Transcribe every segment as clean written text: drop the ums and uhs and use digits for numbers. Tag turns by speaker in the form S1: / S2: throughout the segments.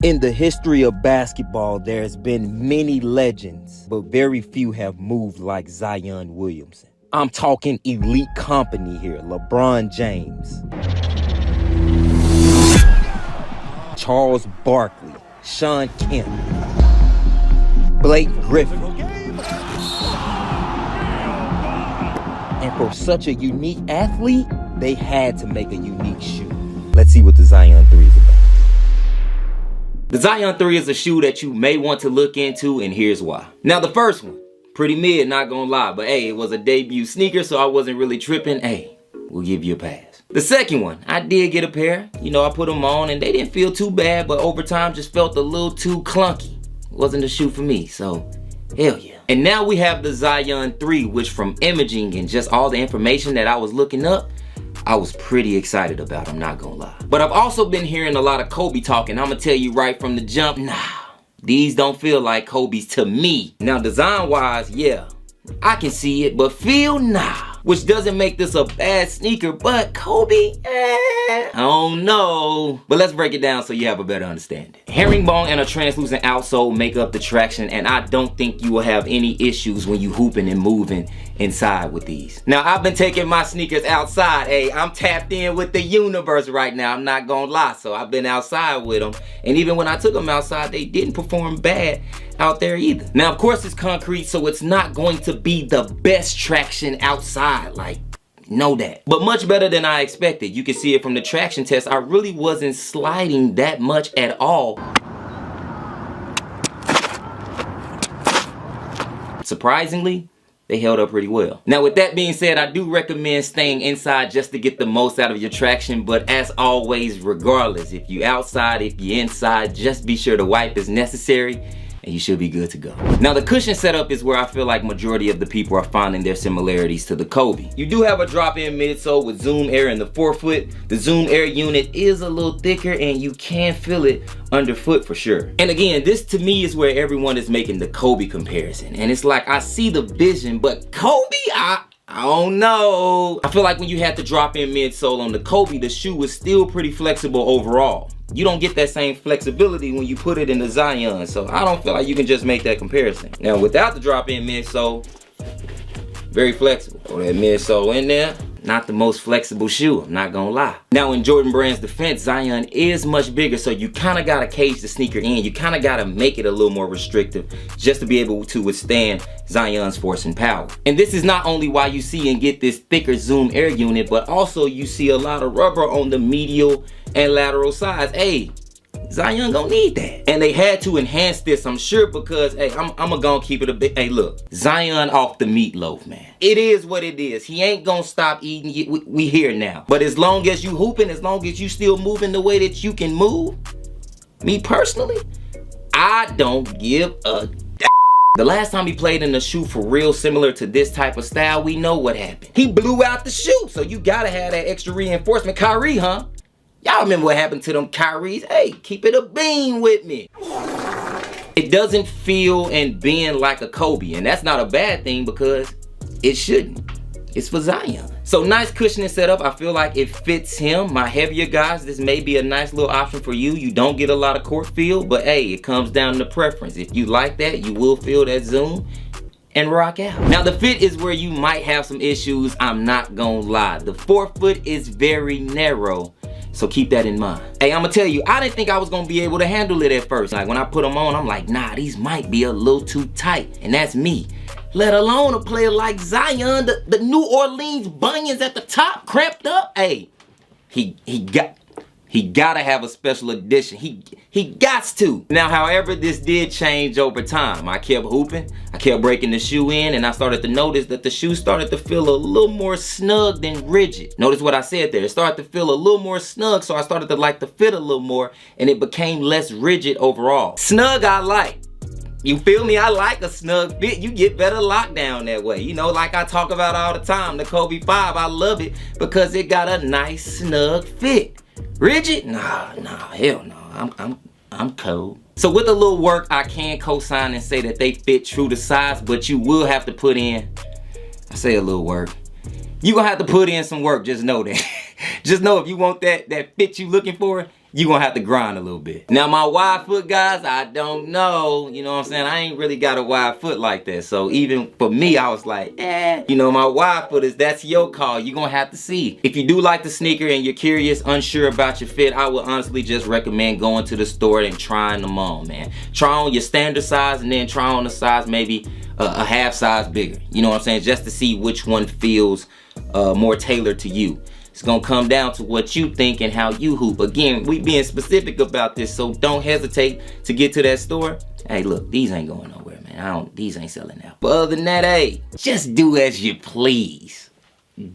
S1: In the history of basketball, there's been many legends, but very few have moved like Zion Williamson. I'm talking elite company here. LeBron James, Charles Barkley, Shawn Kemp, Blake Griffin. And for such a unique athlete, they had to make a unique shoe. Let's see what the Zion 3 is about. The Zion 3 is a shoe that you may want to look into, and here's why. Now, the first one, pretty mid, not gonna lie, but hey, it was a debut sneaker, so I wasn't really tripping. Hey, we'll give you a pass. The second one, I did get a pair. You know, I put them on, and they didn't feel too bad, but over time just felt a little too clunky. Wasn't a shoe for me, so hell yeah. And now we have the Zion 3, which from imaging and just all the information that I was looking up, I was pretty excited about, I'm not gonna lie. But I've also been hearing a lot of Kobe talk, and I'm gonna tell you right from the jump, nah, these don't feel like Kobe's to me. Now design wise, yeah, I can see it, but feel, nah. Which doesn't make this a bad sneaker, but Kobe, I don't know. But let's break it down so you have a better understanding. Herringbone and a translucent outsole make up the traction, and I don't think you will have any issues when you hooping and moving inside with these. Now, I've been taking my sneakers outside. Hey, I'm tapped in with the universe right now, I'm not gonna lie. So I've been outside with them, and even when I took them outside, they didn't perform bad out there either. Now, of course, it's concrete, so it's not going to be the best traction outside, like, know that. But much better than I expected. You can see it from the traction test. I really wasn't sliding that much at all. Surprisingly, they held up pretty well. Now, with that being said, I do recommend staying inside just to get the most out of your traction. But as always, regardless, if you're outside, if you're inside, just be sure to wipe as necessary, and you should be good to go. Now, the cushion setup is where I feel like majority of the people are finding their similarities to the Kobe. You do have a drop-in midsole with Zoom Air in the forefoot. The Zoom Air unit is a little thicker, and you can feel it underfoot for sure. And again, this to me is where everyone is making the Kobe comparison. And it's like, I see the vision, but Kobe, I don't know. I feel like when you had the drop-in midsole on the Kobe, the shoe was still pretty flexible overall. You don't get that same flexibility when you put it in the Zion, so I don't feel like you can just make that comparison. Now, without the drop-in midsole, very flexible. Throw that midsole in there. Not the most flexible shoe, I'm not gonna lie. Now, in Jordan Brand's defense, Zion is much bigger, so you kind of gotta cage the sneaker in. You kind of gotta make it a little more restrictive just to be able to withstand Zion's force and power. And this is not only why you see and get this thicker Zoom Air unit, but also you see a lot of rubber on the medial and lateral sides. Hey, Zion gonna need that. And they had to enhance this, I'm sure, because, hey, I'm gonna keep it a bit. Hey, look, Zion off the meatloaf, man. It is what it is. He ain't gonna stop eating. We here now. But as long as you hooping, as long as you still moving the way that you can move, me personally, I don't give a damn. The last time he played in a shoe for real similar to this type of style, we know what happened. He blew out the shoe, so you gotta have that extra reinforcement. Kyrie, huh? Y'all remember what happened to them Kyries? Hey, keep it a beam with me. It doesn't feel and bend like a Kobe, and that's not a bad thing because it shouldn't. It's for Zion. So nice cushioning setup. I feel like it fits him. My heavier guys, this may be a nice little option for you. You don't get a lot of court feel, but hey, it comes down to preference. If you like that, you will feel that zoom and rock out. Now, the fit is where you might have some issues. I'm not gonna lie. The forefoot is very narrow, so keep that in mind. Hey, I'm gonna tell you, I didn't think I was gonna be able to handle it at first. Like when I put them on, I'm like, nah, these might be a little too tight. And that's me. Let alone a player like Zion, the New Orleans bunions at the top cramped up. Hey, he gotta have a special edition. He gots to. Now, however, this did change over time. I kept hooping, I kept breaking the shoe in, and I started to notice that the shoe started to feel a little more snug than rigid. Notice what I said there. It started to feel a little more snug, so I started to like the fit a little more, and it became less rigid overall. Snug I like. You feel me? I like a snug fit. You get better lockdown that way. You know, like I talk about all the time, the Kobe 5, I love it because it got a nice snug fit. Rigid? Nah, hell no. I'm cold. So with a little work, I can co-sign and say that they fit true to size, but you will have to put in, I say a little work. You gonna have to put in some work, just know that. Just know if you want that fit you looking for, you gonna have to grind a little bit. Now my wide foot guys, I don't know, you know what I'm saying? I ain't really got a wide foot like that. So even for me, I was like, you know, my wide foot that's your call. You're gonna have to see. If you do like the sneaker and you're curious, unsure about your fit, I would honestly just recommend going to the store and trying them on, man. Try on your standard size and then try on the size maybe a half size bigger. You know what I'm saying? Just to see which one feels more tailored to you. It's gonna come down to what you think and how you hoop. Again, we being specific about this, so don't hesitate to get to that store. Hey, look, these ain't going nowhere, man. These ain't selling out. But other than that, hey, just do as you please,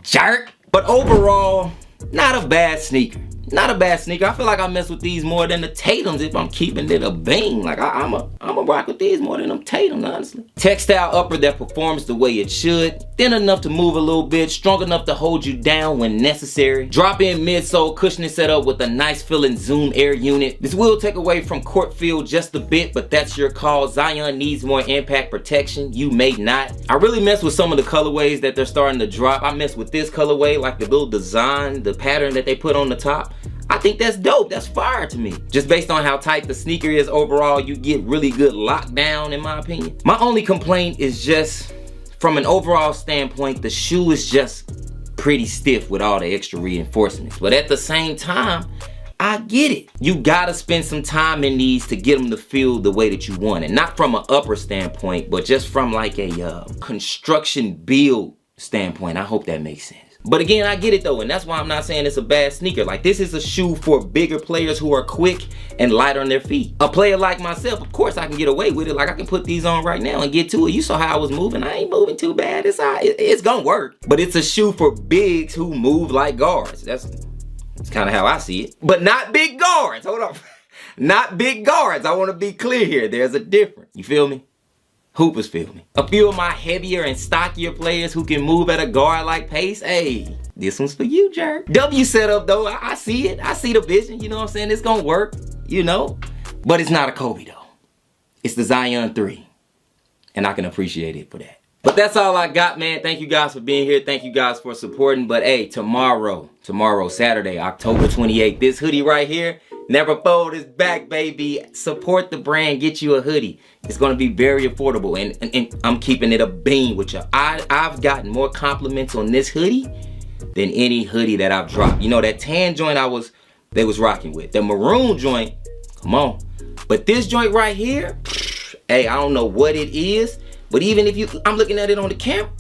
S1: jerk. But overall, not a bad sneaker. Not a bad sneaker. I feel like I mess with these more than the Tatums if I'm keeping it a bean. Like I'm a rock with these more than them Tatums, honestly. Textile upper that performs the way it should. Thin enough to move a little bit. Strong enough to hold you down when necessary. Drop in midsole cushioning setup with a nice feeling Zoom Air unit. This will take away from court feel just a bit, but that's your call. Zion needs more impact protection. You may not. I really mess with some of the colorways that they're starting to drop. I mess with this colorway, like the little design, the pattern that they put on the top. I think that's dope. That's fire to me. Just based on how tight the sneaker is overall, you get really good lockdown in my opinion. My only complaint is just from an overall standpoint, the shoe is just pretty stiff with all the extra reinforcements. But at the same time, I get it. You gotta spend some time in these to get them to feel the way that you want it. Not from an upper standpoint, but just from like a construction build standpoint. I hope that makes sense. But again, I get it though, and that's why I'm not saying it's a bad sneaker. Like, this is a shoe for bigger players who are quick and light on their feet. A player like myself, of course I can get away with it. Like, I can put these on right now and get to it. You saw how I was moving. I ain't moving too bad. It's gonna work. But it's a shoe for bigs who move like guards. That's kind of how I see it. But not big guards. Hold on. Not big guards. I want to be clear here. There's a difference. You feel me? Hoopers feel me. A few of my heavier and stockier players who can move at a guard-like pace, hey, this one's for you, jerk. W setup though, I see it. I see the vision, you know what I'm saying? It's gonna work, you know? But it's not a Kobe though. It's the Zion 3. And I can appreciate it for that. But that's all I got, man. Thank you guys for being here. Thank you guys for supporting. But hey, tomorrow, Saturday, October 28th, this hoodie right here, Never Fold is back, baby. Support the brand, get you a hoodie. It's gonna be very affordable, and I'm keeping it a bean with you. I've gotten more compliments on this hoodie than any hoodie that I've dropped. You know, that tan joint they was rocking with. The maroon joint, come on. But this joint right here, hey, I don't know what it is, but even if I'm looking at it on the camera,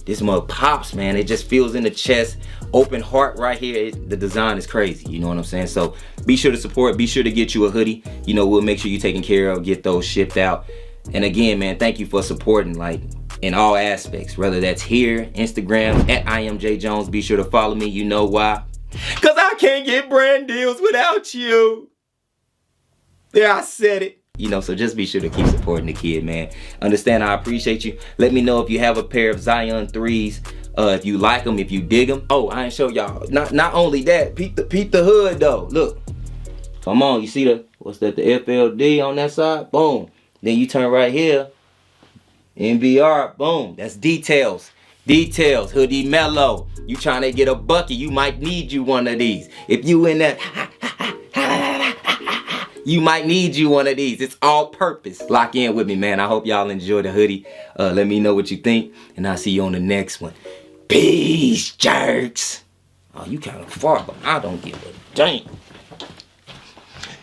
S1: this mug pops, man. It just feels in the chest. Open heart right here. The design is crazy. You know what I'm saying? So be sure to support. Be sure to get you a hoodie. You know, we'll make sure you're taken care of. Get those shipped out. And again, man, thank you for supporting, like, in all aspects. Whether that's here, Instagram, at IamJJones. Be sure to follow me. You know why? Because I can't get brand deals without you. There, I said it. You know, so just be sure to keep supporting the kid, man. Understand I appreciate you. Let me know if you have a pair of Zion 3s. If you like them, if you dig them. Oh, I ain't show y'all. Not only that, peep the hood though. Look. Come on, you see the, what's that, the FLD on that side? Boom. Then you turn right here. NVR, boom. That's details. Details, hoodie mellow. You trying to get a bucket, you might need you one of these. If you in that, you might need you one of these. It's all purpose. Lock in with me, man. I hope y'all enjoy the hoodie. Let me know what you think, and I'll see you on the next one. Peace, jerks. Oh, you kind of far, but I don't give a damn.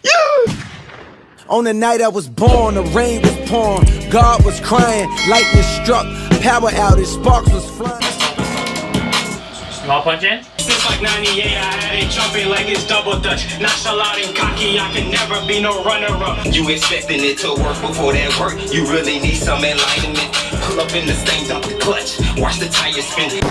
S1: Yeah!
S2: On the night I was born, the rain was pouring, God was crying, lightning struck, power outage, sparks was flying.
S3: Small punch in?
S4: Since like 98, I had it jumping like it's double dutch. Nonchalant and cocky, I can never be no runner-up. You expecting it to work before that work. You really need some enlightenment. Pull up in the stain, dump the clutch. Watch the tires spin.